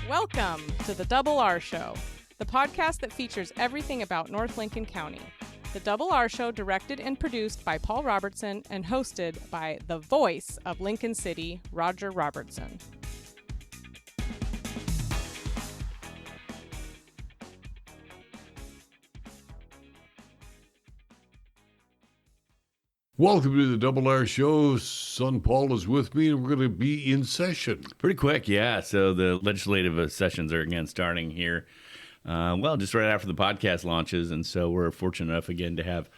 Welcome to the Double R Show, the podcast that features everything about North Lincoln County. The Double R Show, directed and produced by Paul Robertson and hosted by the voice of Lincoln City, Roger Robertson. Welcome to the Double R Show. Son Paul is with me, and we're going to be in session. Pretty quick, yeah. So the legislative sessions are again starting here, just right after the podcast launches. And so we're fortunate enough again to have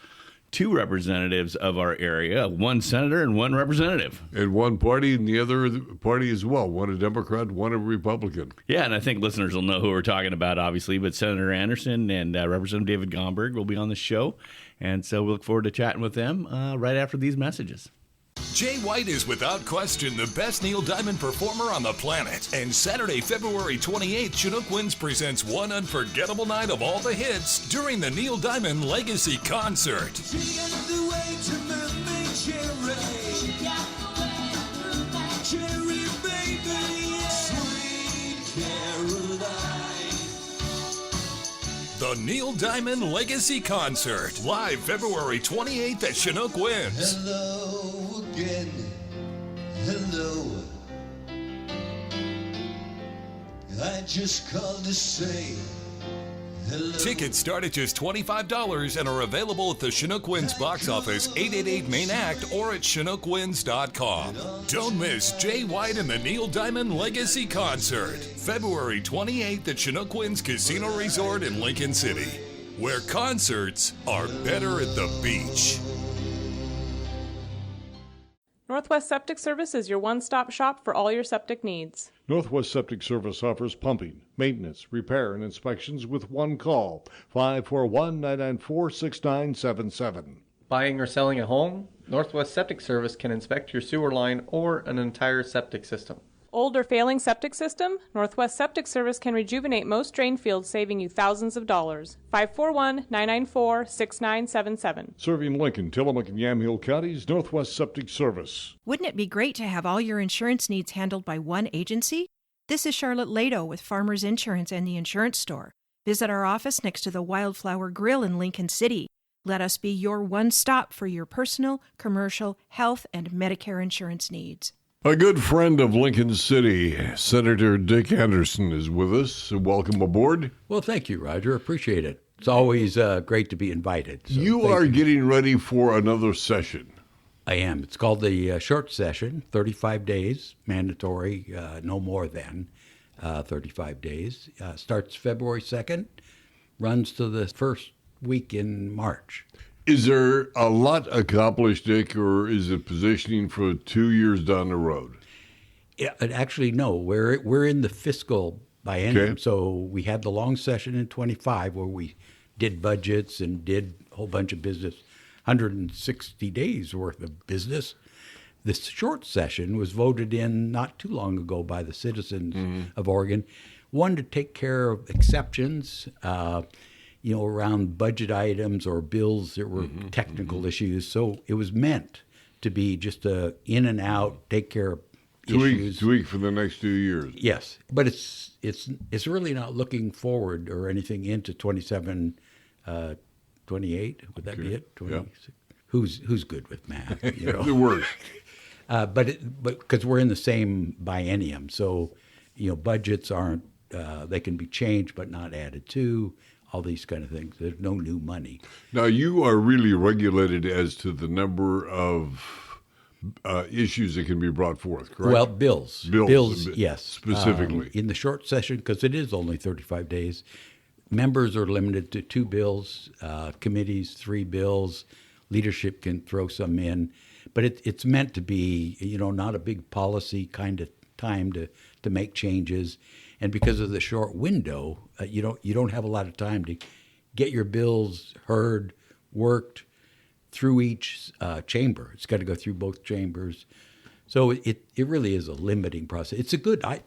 two representatives of our area, one senator and one representative. And one party and the other party as well, one a Democrat, one a Republican. Yeah, and I think listeners will know who we're talking about, obviously, but Senator Anderson and Representative David Gomberg will be on the show. And so we look forward to chatting with them right after these messages. Jay White is without question the best Neil Diamond performer on the planet. And Saturday, February 28th, Chinook Winds presents one unforgettable night of all the hits during the Neil Diamond Legacy Concert. The Neil Diamond Legacy Concert, live February 28th at Chinook Winds. Hello again, hello. I just called to say hello. Tickets start at just $25 and are available at the Chinook Winds box office, 888 Main Act, or at ChinookWinds.com. Don't miss Jay White and the Neil Diamond Legacy Concert, February 28th at Chinook Winds Casino Resort in Lincoln City, where concerts are better at the beach. Northwest Septic Service is your one-stop shop for all your septic needs. Northwest Septic Service offers pumping, maintenance, repair, and inspections with one call, 541-994-6977. Buying or selling a home? Northwest Septic Service can inspect your sewer line or an entire septic system. Old or failing septic system? Northwest Septic Service can rejuvenate most drain fields, saving you thousands of dollars. 541-994-6977. Serving Lincoln, Tillamook, and Yamhill counties, Northwest Septic Service. Wouldn't it be great to have all your insurance needs handled by one agency? This is Charlotte Lado with Farmers Insurance and the Insurance Store. Visit our office next to the Wildflower Grill in Lincoln City. Let us be your one stop for your personal, commercial, health, and Medicare insurance needs. A good friend of Lincoln City, Senator Dick Anderson, is with us. Welcome aboard. Well, thank you, Roger. Appreciate it. It's always great to be invited. So you are getting ready for another session. I am. It's called the short session, 35 days, mandatory, no more than 35 days. Starts February 2nd, runs to the first week in March. Is there a lot accomplished, Dick, or is it positioning for 2 years down the road? Yeah, actually, no. We're in the fiscal biennium, Okay. so we had the long session in 25 where we did budgets and did a whole bunch of business, 160 days worth of business. This short session was voted in not too long ago by the citizens of Oregon. One, to take care of exceptions, around budget items or bills that were technical issues. So it was meant to be just a in and out, take care of issues. Tweak for the next 2 years. Yes, but it's really not looking forward or anything into 27, 28. Would that be it? 26. Yeah. Who's good with math? The worst. But because we're in the same biennium, so budgets aren't. They can be changed but not added to. All these kind of things. There's no new money. Now, you are really regulated as to the number of issues that can be brought forth, correct? Well, bills, yes. Specifically. In the short session, because it is only 35 days, members are limited to 2 bills, committees 3 bills, leadership can throw some in. But it's meant to be, not a big policy kind of time to make changes. And because of the short window, you don't have a lot of time to get your bills heard, worked through each chamber. It's got to go through both chambers. So it really is a limiting process. It's a good, I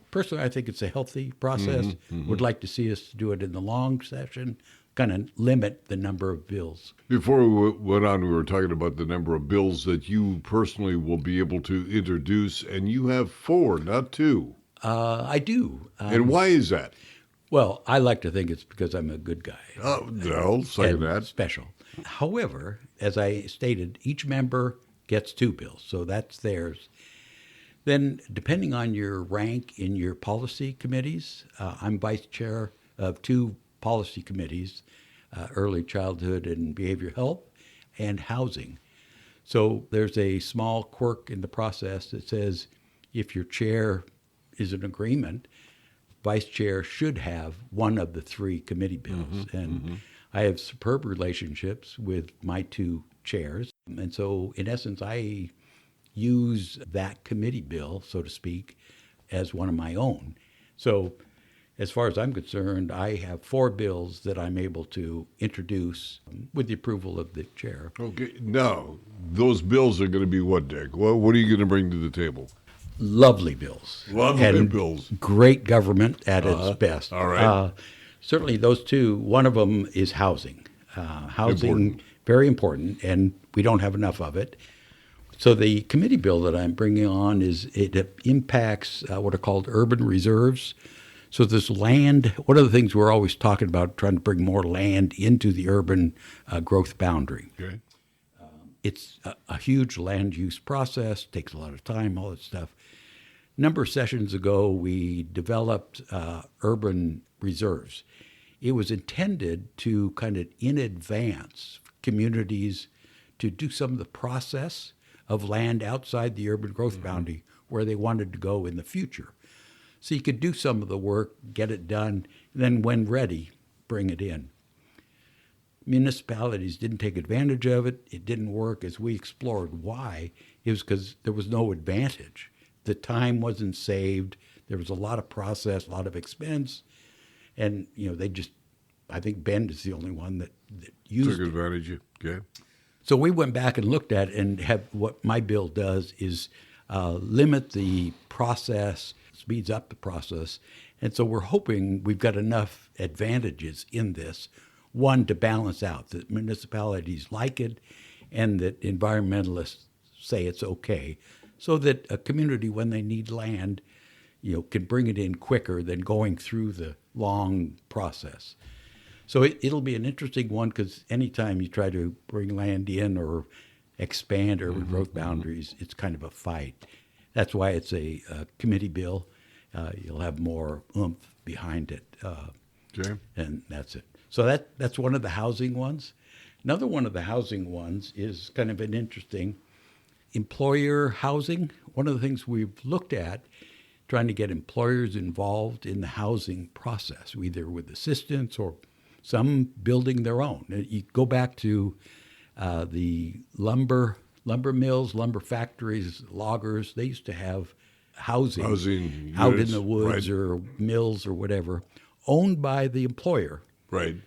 think it's a healthy process. Would like to see us do it in the long session, kind of limit the number of bills. Before we went on, we were talking about the number of bills that you personally will be able to introduce, and you have 4, not 2. I do. And why is that? Well, I like to think it's because I'm a good guy. No, second and that. special. However, as I stated, each member gets 2 bills, so that's theirs. Then, depending on your rank in your policy committees, I'm vice chair of 2 policy committees, early childhood and behavioral health, and housing. So there's a small quirk in the process that says if your chair is in agreement, vice chair should have one of the 3 committee bills. I have superb relationships with my 2 chairs. And so, in essence, I use that committee bill, so to speak, as one of my own. So, as far as I'm concerned, I have 4 bills that I'm able to introduce with the approval of the chair. Okay. Now, those bills are going to be what, Dick? What are you going to bring to the table? Lovely bills. Lovely bills. Great government at its best. All right. Certainly those 2, one of them is housing. Housing, Important. very important, and we don't have enough of it. So the committee bill that I'm bringing on it impacts what are called urban reserves. So this land, one of the things we're always talking about, trying to bring more land into the urban growth boundary. Okay. It's a huge land use process, takes a lot of time, all that stuff. A number of sessions ago, we developed urban reserves. It was intended to kind of in advance communities to do some of the process of land outside the urban growth boundary where they wanted to go in the future. So you could do some of the work, get it done, and then when ready, bring it in. Municipalities didn't take advantage of it. It didn't work. As we explored why, it was because there was no advantage. The time wasn't saved. There was a lot of process, a lot of expense. And, they just, I think Bend is the only one that used Took advantage of it. Okay. So we went back and looked at it and have what my bill does is limit the process, speeds up the process. And so we're hoping we've got enough advantages in this. One, to balance out that municipalities like it and that environmentalists say it's okay, so that a community, when they need land, can bring it in quicker than going through the long process. So it'll be an interesting one because anytime you try to bring land in or expand urban growth boundaries, it's kind of a fight. That's why it's a committee bill. You'll have more oomph behind it. Okay. And that's it. So that's one of the housing ones. Another one of the housing ones is kind of an interesting employer housing. One of the things we've looked at, trying to get employers involved in the housing process, either with assistance or some building their own. You go back to the lumber mills, lumber factories, loggers. They used to have housing out units, in the woods, right, or mills or whatever, owned by the employer, right,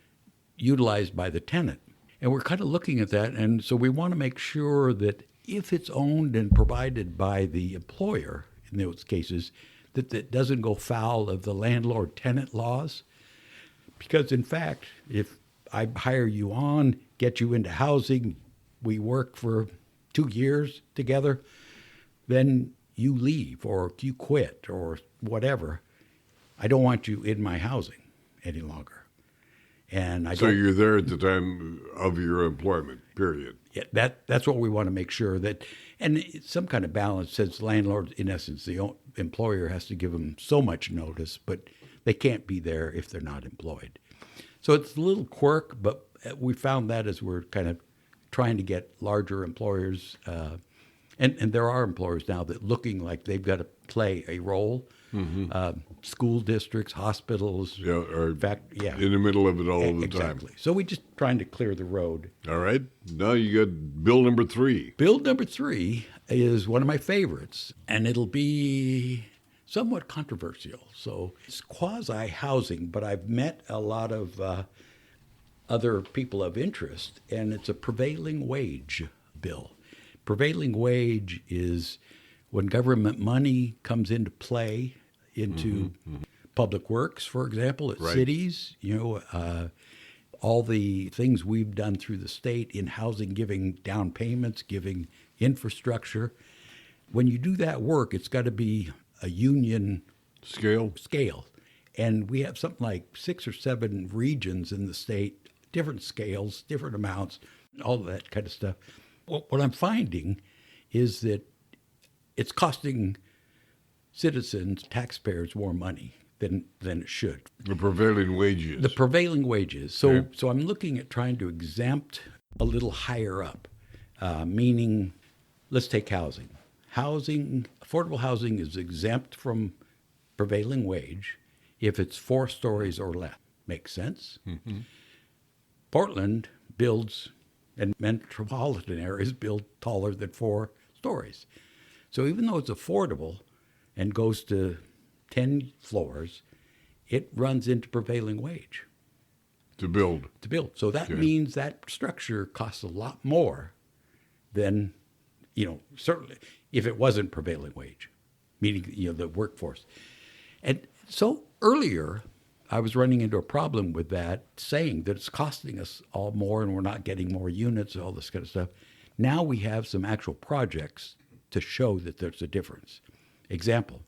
utilized by the tenant. And we're kind of looking at that, and so we want to make sure that if it's owned and provided by the employer, in those cases, that it doesn't go foul of the landlord-tenant laws. Because, in fact, if I hire you on, get you into housing, we work for 2 years together, then you leave or you quit or whatever, I don't want you in my housing any longer. And so you're there at the time of your employment, period. Yeah, that's what we want to make sure that, and some kind of balance, since landlords, in essence, the employer has to give them so much notice, but they can't be there if they're not employed. So it's a little quirk, but we found that as we're kind of trying to get larger employers, and there are employers now that looking like they've got to play a role. Mm-hmm. School districts, hospitals, in in the middle of it all the time. Exactly. So we're just trying to clear the road. All right. Now you got bill number 3. Bill number 3 is one of my favorites, and it'll be somewhat controversial. So it's quasi-housing, but I've met a lot of other people of interest, and it's a prevailing wage bill. Prevailing wage is when government money comes into play into public works, for example, at cities, all the things we've done through the state in housing, giving down payments, giving infrastructure. When you do that work, it's got to be a union Scale. And we have something like 6 or 7 regions in the state, different scales, different amounts, all of that kind of stuff. What I'm finding is that it's costing citizens, taxpayers, more money than it should. The prevailing wages. The prevailing wages. So I'm looking at trying to exempt a little higher up, meaning, let's take housing. Affordable housing is exempt from prevailing wage if it's 4 stories or less. Makes sense? Mm-hmm. Portland builds, and metropolitan areas build taller than 4 stories. So even though it's affordable and goes to 10 floors, it runs into prevailing wage. To build. So that means that structure costs a lot more than, certainly if it wasn't prevailing wage, meaning, the workforce. And so earlier, I was running into a problem with that, saying that it's costing us all more and we're not getting more units and all this kind of stuff. Now we have some actual projects to show that there's a difference. Example,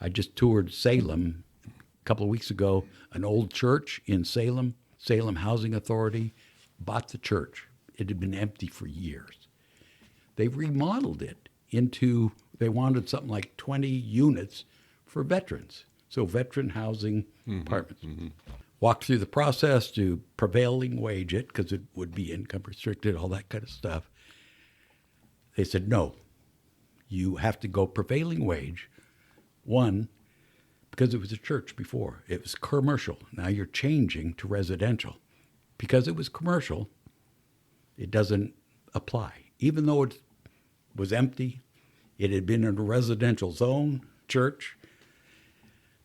I just toured Salem a couple of weeks ago, an old church in Salem Housing Authority bought the church. It had been empty for years. They remodeled it they wanted something like 20 units for veterans. So veteran housing apartments. Mm-hmm. Walked through the process to prevailing wage it, because it would be income restricted, all that kind of stuff. They said, no, you have to go prevailing wage. One, because it was a church before. It was commercial. Now you're changing to residential. Because it was commercial, it doesn't apply. Even though it was empty, it had been in a residential zone, church.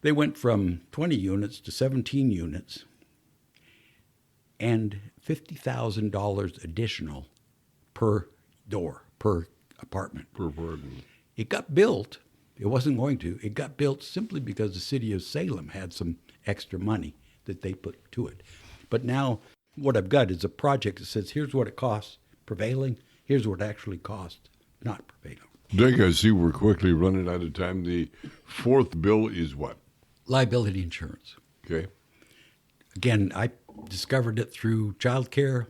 They went from 20 units to 17 units and $50,000 additional per door, per apartment. Per apartment. It got built. It wasn't going to. It got built simply because the city of Salem had some extra money that they put to it. But now what I've got is a project that says, here's what it costs prevailing, here's what it actually costs not prevailing. Dick, I see we're quickly running out of time. The 4th bill is what? Liability insurance. Okay. Again, I discovered it through childcare.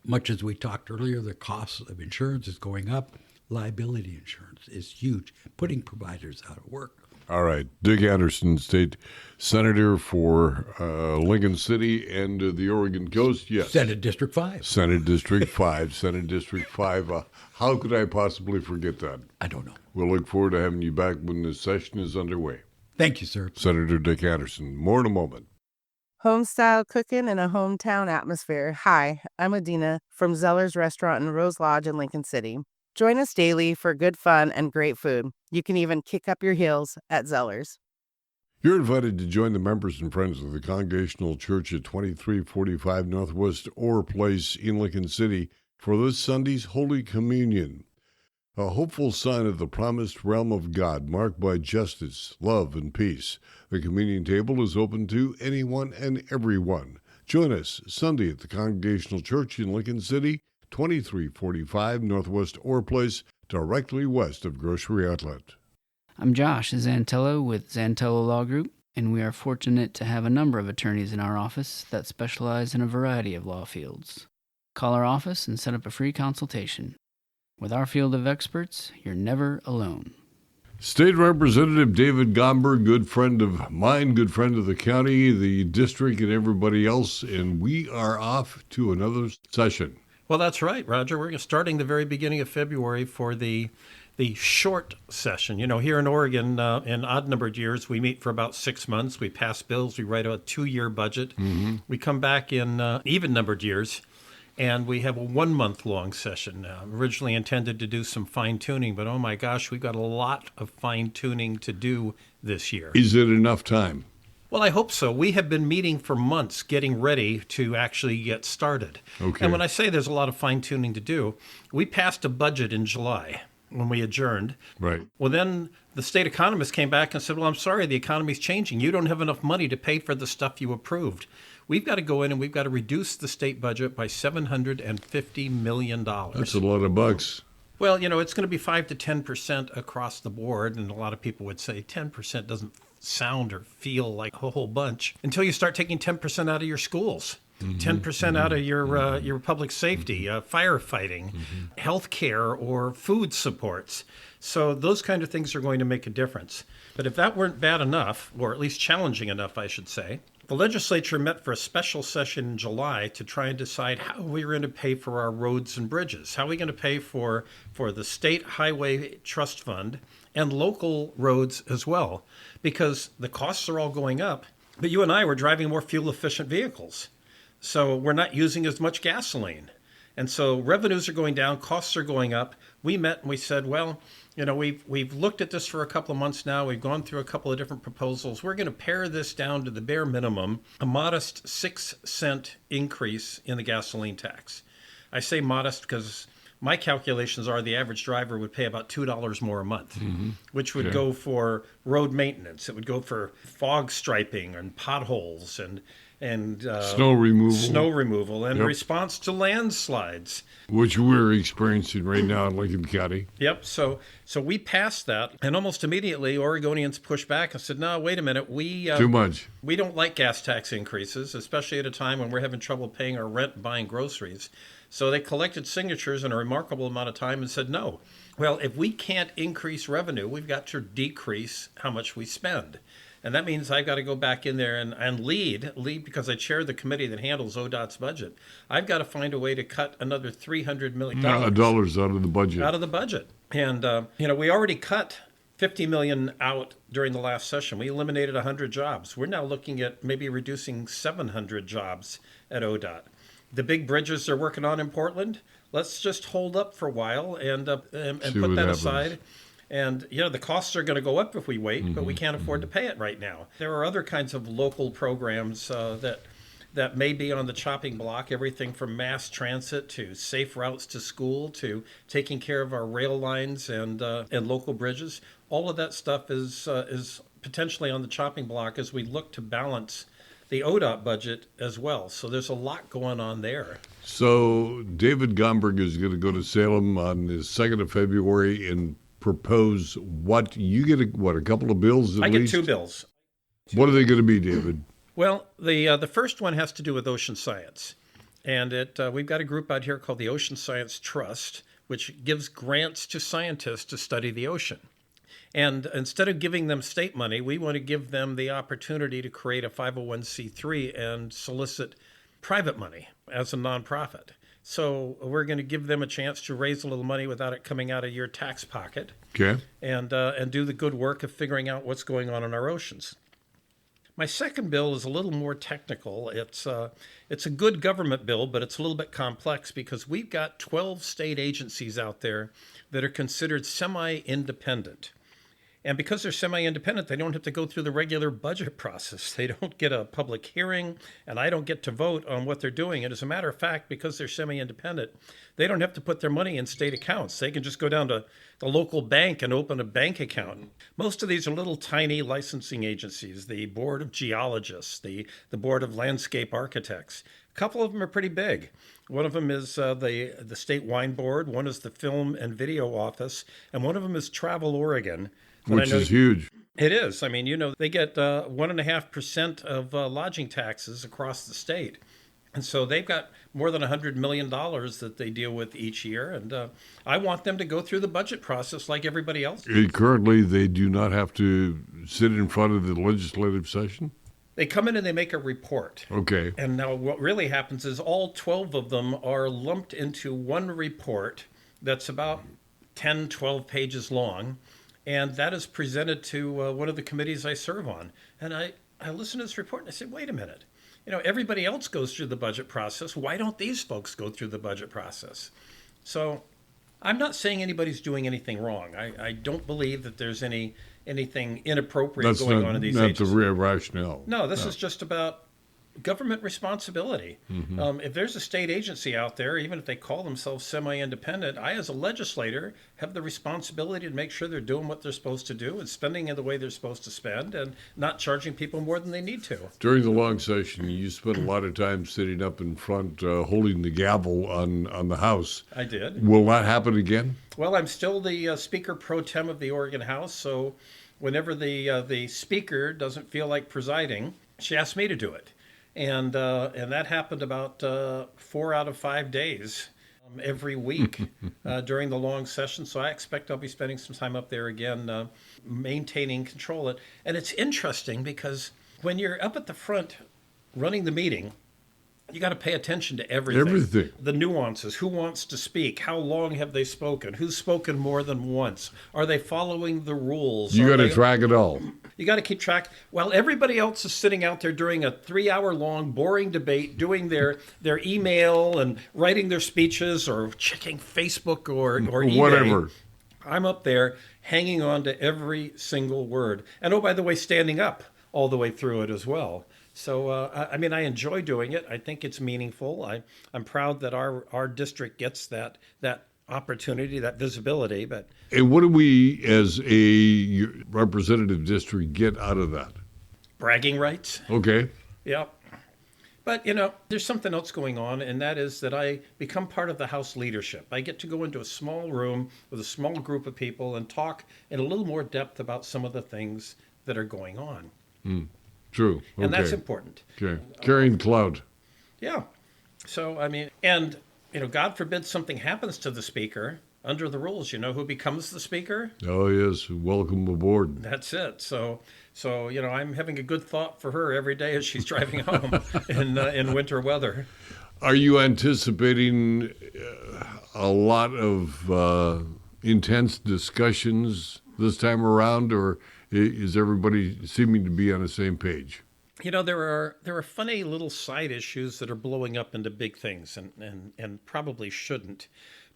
Much as we talked earlier, the cost of insurance is going up. Liability insurance is huge, putting providers out of work. All right. Dick Anderson, State Senator for Lincoln City and the Oregon Coast. Yes. Senate District 5. Senate District 5. Senate District 5. How could I possibly forget that? I don't know. We'll look forward to having you back when the session is underway. Thank you, sir. Senator Dick Anderson. More in a moment. Home-style cooking in a hometown atmosphere. Hi, I'm Adina from Zeller's Restaurant in Rose Lodge in Lincoln City. Join us daily for good fun and great food. You can even kick up your heels at Zeller's. You're invited to join the members and friends of the Congregational Church at 2345 Northwest Orr Place in Lincoln City for this Sunday's Holy Communion, a hopeful sign of the promised realm of God marked by justice, love, and peace. The communion table is open to anyone and everyone. Join us Sunday at the Congregational Church in Lincoln City, 2345 Northwest Orr Place, directly west of Grocery Outlet. I'm Josh Zantello with Zantello Law Group, and we are fortunate to have a number of attorneys in our office that specialize in a variety of law fields. Call our office and set up a free consultation. With our field of experts, you're never alone. State Representative David Gomberg, good friend of mine, good friend of the county, the district, and everybody else, and we are off to another session. Well, that's right, Roger. We're starting the very beginning of February for the short session. You know, here in Oregon, in odd-numbered years, we meet for about 6 months. We pass bills. We write a 2-year budget. Mm-hmm. We come back in even-numbered years, and we have a 1-month-long session. Originally intended to do some fine-tuning, but oh my gosh, we've got a lot of fine-tuning to do this year. Is it enough time? Well, I hope so. We have been meeting for months getting ready to actually get started. Okay. And when I say there's a lot of fine-tuning to do, we passed a budget in July when we adjourned. Right. Well, then the state economist came back and said, well, I'm sorry, the economy's changing. You don't have enough money to pay for the stuff you approved. We've got to go in and we've got to reduce the state budget by $750 million. That's a lot of bucks. Well, you know, it's going to be 5 to 10% across the board. And a lot of people would say 10% doesn't sound or feel like a whole bunch until you start taking 10% out of your schools. 10% out of your public safety, firefighting, healthcare, or food supports. So those kind of things are going to make a difference. But if that weren't bad enough, or at least challenging enough, I should say, the legislature met for a special session in July to try and decide how we were going to pay for our roads and bridges. How are we going to pay for the State Highway Trust Fund and local roads as well? Because the costs are all going up, but you and I were driving more fuel-efficient vehicles. So we're not using as much gasoline. And so revenues are going down, costs are going up. We met and we said, well, you know, we've looked at this for a couple of months now. We've gone through a couple of different proposals. We're going to pare this down to the bare minimum, a modest 6-cent increase in the gasoline tax. I say modest because my calculations are the average driver would pay about $2 more a month, which would go for road maintenance. It would go for fog striping and potholes and snow removal and response to landslides, which we're experiencing right now in Lincoln County. Yep. So we passed that, and almost immediately Oregonians pushed back and said, "No, wait a minute. Too much. We don't like gas tax increases, especially at a time when we're having trouble paying our rent and buying groceries." So they collected signatures in a remarkable amount of time and said, "No. Well, if we can't increase revenue, we've got to decrease how much we spend." And that means I've got to go back in there and lead because I chair the committee that handles ODOT's budget. I've got to find a way to cut another $300 million dollars out of the budget. Out of the budget. And, we already cut $50 million out during the last session. We eliminated 100 jobs. We're now looking at maybe reducing 700 jobs at ODOT. The big bridges they're working on in Portland, let's just hold up for a while and put that aside. And, the costs are going to go up if we wait, but we can't afford to pay it right now. There are other kinds of local programs that may be on the chopping block, everything from mass transit to safe routes to school to taking care of our rail lines and local bridges. All of that stuff is potentially on the chopping block as we look to balance the ODOT budget as well. So there's a lot going on there. So David Gomberg is going to go to Salem on the 2nd of February and propose what? You get a couple of bills at least? I get 2 bills. What are they going to be, David? Well, the first one has to do with ocean science. And we've got a group out here called the Ocean Science Trust, which gives grants to scientists to study the ocean. And instead of giving them state money, we want to give them the opportunity to create a 501c3 and solicit private money as a nonprofit. So we're going to give them a chance to raise a little money without it coming out of your tax pocket. Okay. And do the good work of figuring out what's going on in our oceans. My second bill is a little more technical. It's a good government bill, but it's a little bit complex because we've got 12 state agencies out there that are considered semi-independent. And because they're semi-independent, they don't have to go through the regular budget process. They don't get a public hearing, and I don't get to vote on what they're doing. And as a matter of fact, because they're semi-independent, they don't have to put their money in state accounts. They can just go down to the local bank and open a bank account. Most of these are little tiny licensing agencies, the Board of Geologists, the Board of Landscape Architects. A couple of them are pretty big. One of them is the State Wine Board, one is the Film and Video Office, and one of them is Travel Oregon. Which is huge. It is. I mean, they get 1.5% of lodging taxes across the state. And so they've got more than $100 million that they deal with each year. And I want them to go through the budget process like everybody else. Currently, they do not have to sit in front of the legislative session? They come in and they make a report. Okay. And now what really happens is all 12 of them are lumped into one report that's about 10, 12 pages long. And that is presented to one of the committees I serve on. And I listened to this report and I said, wait a minute. Everybody else goes through the budget process. Why don't these folks go through the budget process? So I'm not saying anybody's doing anything wrong. I don't believe that there's anything inappropriate going on in these agencies. That's the real rationale. No, this is just about government responsibility. If there's a state agency out there, even if they call themselves semi-independent, I, as a legislator, have the responsibility to make sure they're doing what they're supposed to do and spending in the way they're supposed to spend and not charging people more than they need to. During the long session, you spent a lot of time sitting up in front, holding the gavel on the House. I did. Will that happen again? Well, I'm still the Speaker Pro Tem of the Oregon House, so whenever the speaker doesn't feel like presiding, she asks me to do it. And that happened about 4 out of 5 days every week during the long session. So I expect I'll be spending some time up there again, maintaining control. And it's interesting because when you're up at the front running the meeting, you got to pay attention to everything. The nuances. Who wants to speak? How long have they spoken? Who's spoken more than once? Are they following the rules? You got to track it all. You got to keep track. While everybody else is sitting out there during a 3-hour-long boring debate, doing their email and writing their speeches or checking Facebook or eBay, whatever. I'm up there hanging on to every single word. And oh, by the way, standing up all the way through it as well. So, I enjoy doing it. I think it's meaningful. I'm proud that our district gets that opportunity, that visibility. And what do we, as a representative district, get out of that? Bragging rights. Okay. Yeah. But, there's something else going on, and that is that I become part of the House leadership. I get to go into a small room with a small group of people and talk in a little more depth about some of the things that are going on. True. Okay. And that's important. Okay. Carrying clout. Yeah. So, God forbid something happens to the speaker. Under the rules, you know who becomes the speaker? Oh, yes. Welcome aboard. That's it. So I'm having a good thought for her every day as she's driving home in winter weather. Are you anticipating a lot of intense discussions this time around, or is everybody seeming to be on the same page? There are funny little side issues that are blowing up into big things and probably shouldn't.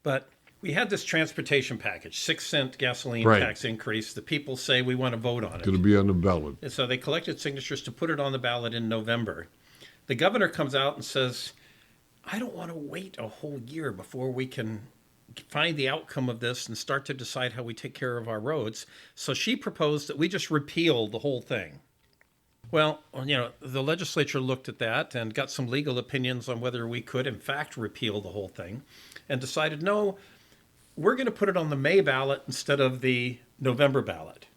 But we had this transportation package, 6-cent gasoline tax increase. The people say we want to vote on it. It's going to be on the ballot. And so they collected signatures to put it on the ballot in November. The governor comes out and says, I don't want to wait a whole year before we can find the outcome of this and start to decide how we take care of our roads. So she proposed that we just repeal the whole thing. Well, the legislature looked at that and got some legal opinions on whether we could, in fact, repeal the whole thing and decided, no, we're going to put it on the May ballot instead of the November ballot.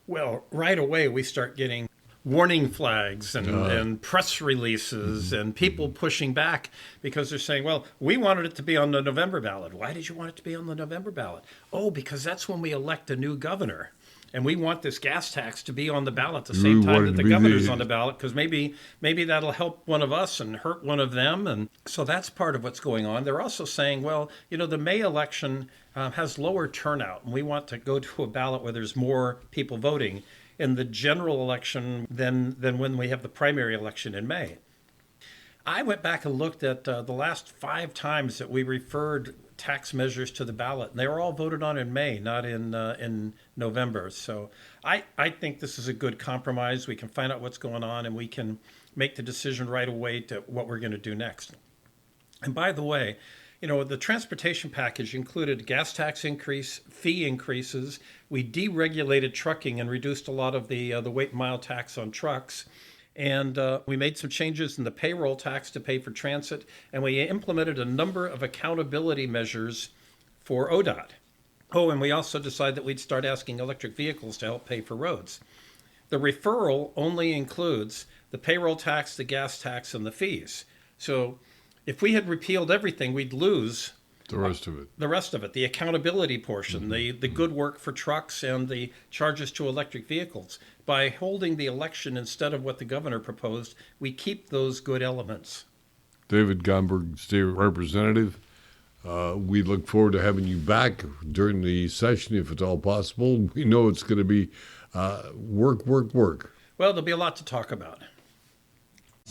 Well, right away, we start getting warning flags and press releases and people pushing back because they're saying, well, we wanted it to be on the November ballot. Why did you want it to be on the November ballot? Oh, because that's when we elect a new governor. And we want this gas tax to be on the ballot at the same time that the governor's on the ballot, because maybe that'll help one of us and hurt one of them. And so that's part of what's going on. They're also saying, well, the May election has lower turnout, and we want to go to a ballot where there's more people voting in the general election than when we have the primary election in May. I went back and looked at the last 5 times that we referred tax measures to the ballot, and they were all voted on in May, not in November. So I think this is a good compromise. We can find out what's going on, and we can make the decision right away to what we're going to do next. And by the way, the transportation package included gas tax increase, fee increases. We deregulated trucking and reduced a lot of the weight and mile tax on trucks. And we made some changes in the payroll tax to pay for transit, and we implemented a number of accountability measures for ODOT. Oh, and we also decided that we'd start asking electric vehicles to help pay for roads. The referral only includes the payroll tax, the gas tax, and the fees. So if we had repealed everything, we'd lose the rest of it. The accountability portion, the good work for trucks and the charges to electric vehicles. By holding the election instead of what the governor proposed, we keep those good elements. David Gomberg, State Representative, we look forward to having you back during the session, if it's all possible. We know it's going to be work. Well, there'll be a lot to talk about.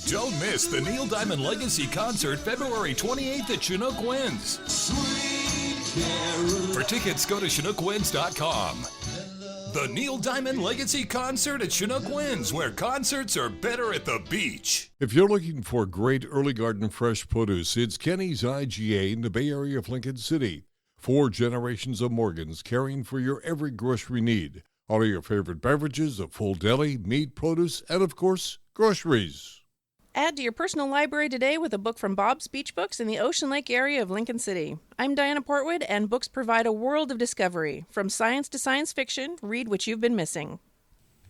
Don't miss the Neil Diamond Legacy Concert February 28th at Chinook Winds. For tickets, go to ChinookWinds.com. The Neil Diamond Legacy Concert at Chinook Winds, where concerts are better at the beach. If you're looking for great early garden fresh produce, it's Kenny's IGA in the Bay Area of Lincoln City. 4 generations of Morgans caring for your every grocery need. All of your favorite beverages, a full deli, meat, produce, and of course, groceries. Add to your personal library today with a book from Bob's Beach Books in the Ocean Lake area of Lincoln City. I'm Diana Portwood, and books provide a world of discovery. From science to science fiction, read what you've been missing.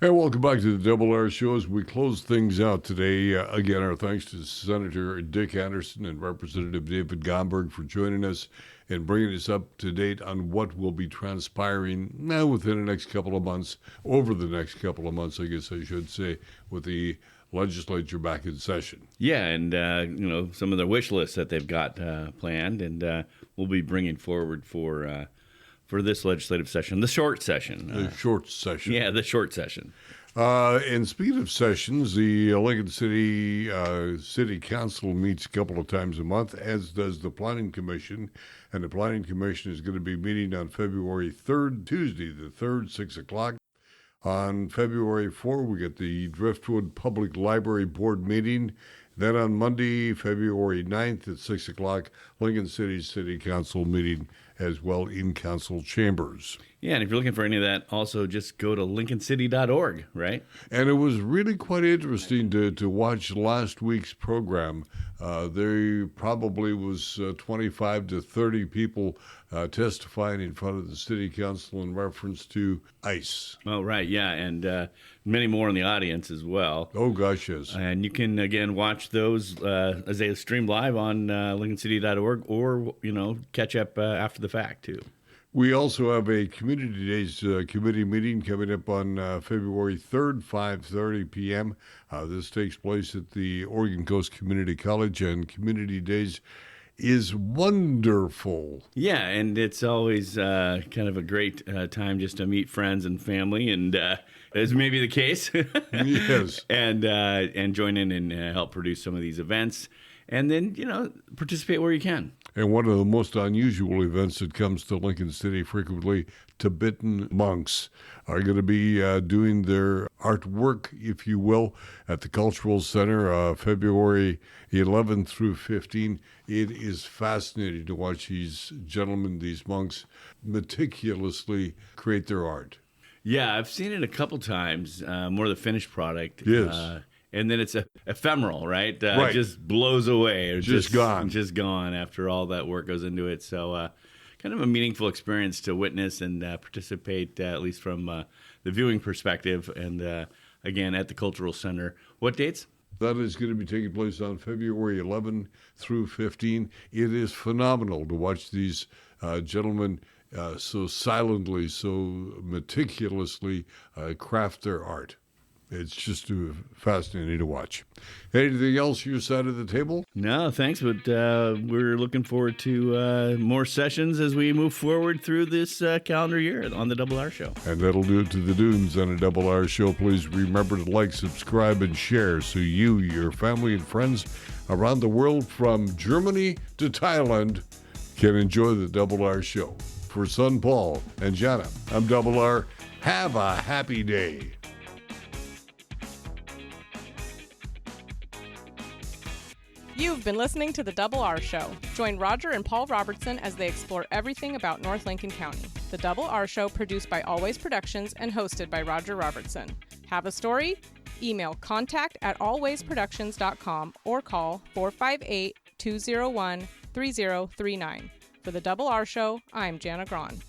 Hey, welcome back to the Double R Show. As we close things out today, again, our thanks to Senator Dick Anderson and Representative David Gomberg for joining us and bringing us up to date on what will be transpiring now within the next couple of months, over the next couple of months, I guess I should say, with the legislature back in session. Yeah, and some of the wish lists that they've got planned, and we'll be bringing forward for this legislative session, the short session. The short session. Yeah, the short session. And speaking of sessions, the Lincoln City City Council meets a couple of times a month, as does the Planning Commission. And the Planning Commission is going to be meeting on February 3rd, Tuesday, the 3rd, 6 o'clock. On February 4th, we get the Driftwood Public Library Board meeting. Then on Monday, February 9th at 6 o'clock, Lincoln City City Council meeting as well in council chambers. Yeah, and if you're looking for any of that, also just go to lincolncity.org, right? And it was really quite interesting to watch last week's program. There probably was 25 to 30 people testifying in front of the city council in reference to ICE. Oh, right, yeah, and many more in the audience as well. Oh, gosh, yes. And you can, again, watch those as they stream live on lincolncity.org or, catch up after the fact, too. We also have a Community Days committee meeting coming up on February 3rd, 5:30 p.m. This takes place at the Oregon Coast Community College, and Community Days is wonderful. Yeah, and it's always kind of a great time just to meet friends and family, and as may be the case. Yes. And join in and help produce some of these events, and then, participate where you can. And one of the most unusual events that comes to Lincoln City frequently, Tibetan monks are going to be doing their artwork, if you will, at the Cultural Center, February 11th through 15th. It is fascinating to watch these gentlemen, these monks, meticulously create their art. Yeah, I've seen it a couple times, more the finished product. Yes. And then it's ephemeral, right? Right. Just blows away. Or just gone. Just gone after all that work goes into it. So kind of a meaningful experience to witness and participate, at least from the viewing perspective. And again, at the Cultural Center. What dates? That is going to be taking place on February 11 through 15. It is phenomenal to watch these gentlemen so silently, so meticulously craft their art. It's just fascinating to watch. Anything else your side of the table? No, thanks, but we're looking forward to more sessions as we move forward through this calendar year on the Double R Show. And that'll do it to the Dunes on a Double R Show. Please remember to like, subscribe, and share so you, your family, and friends around the world from Germany to Thailand can enjoy the Double R Show. For Son Paul and Jana, I'm Double R. Have a happy day. You've been listening to The Double R Show. Join Roger and Paul Robertson as they explore everything about North Lincoln County. The Double R Show, produced by Always Productions and hosted by Roger Robertson. Have a story? Email contact@alwaysproductions.com or call 458-201-3039. For The Double R Show, I'm Jana Grawn.